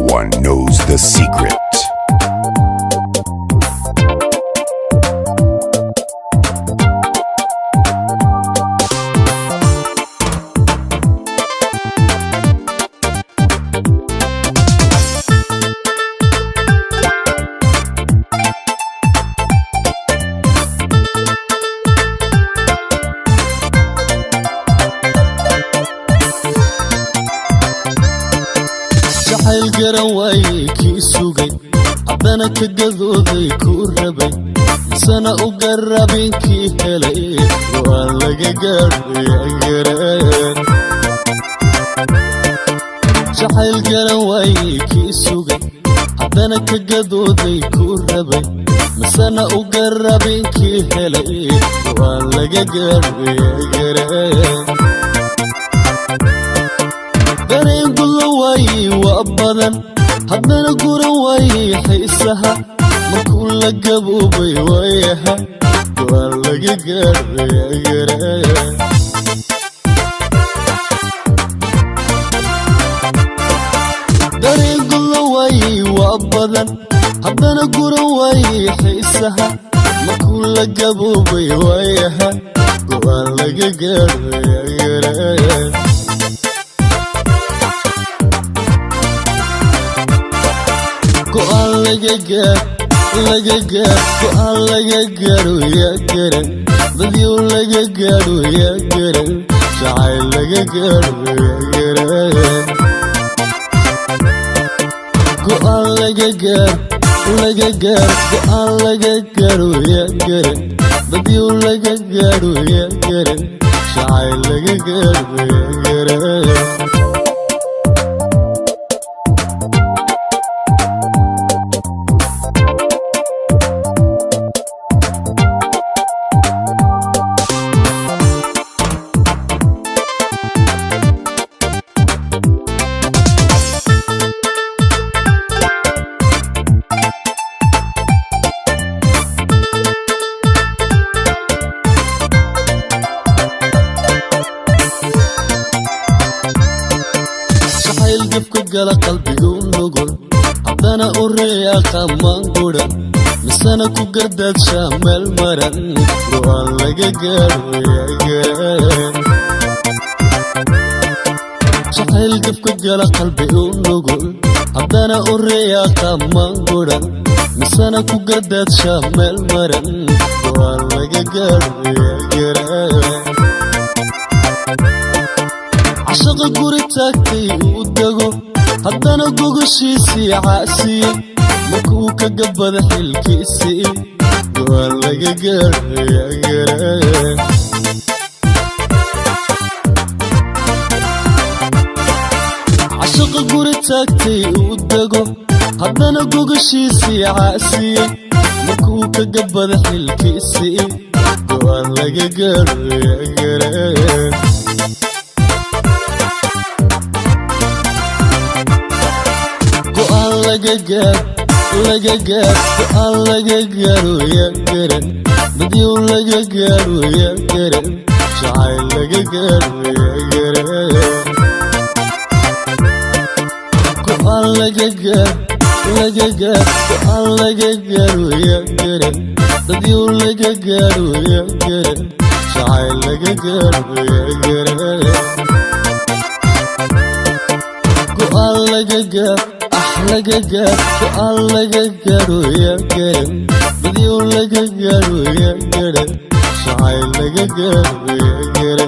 one knows the secret. جحيل قروي كي سوقي عدنا كقذوذي كوربي سنة وقربين كي هلي وعلق قربي أقرين جحيل قروي كي سوقي عدنا كقذوذي كوربي سنة وقربين كي هلي وعلق قربي أقرين dareen gulo way wabadan haddana gura way xiisaha markuu la gaboobay wayaha waa laga gaadhay dareen gulo way wabadan haddana gura way xiisaha markuu la gaboobay wayaha waa laga gaadhay go'aan laga gaaro yaa garan badiyo laga gaaro yaa garan jacayl laga gaaro yaa garan go'aan laga gaaro yaa garan badiyo laga gaaro yaa garan jacayl laga gaaro yaa garan قال قلبي ونقول عدنا الرياقة ما نقول مسانا كقردات شامل مرن روان لقى قارو يا قارن شحيل قفك قال قلبي ونقول عدنا الرياقة ما نقول مسانا كقردات شامل مرن روان لقى قارو يا قارن عشق قوري تاكتي ودقو haddana gogoshiisii caasiye markuu ka gabada xilkiisii waa laga gaadhay yaa garan cashaqa guri taagtay uu dego haddana gogoshiisii caasiye markuu ka gabada xilkiisii waa laga gaadhay yaa garan laga gaaro yaa garan badiyo laga gaaro yaa garan jacayl laga gaaro yaa garan go'aan laga gaaro yaa garan badiyo laga gaaro yaa garan jacayl laga gaaro yaa garan go'aan laga gaaro go'aan laga gaaro yaa garan badiyo laga gaaro yaa garan jacayl laga gaaro yaa garan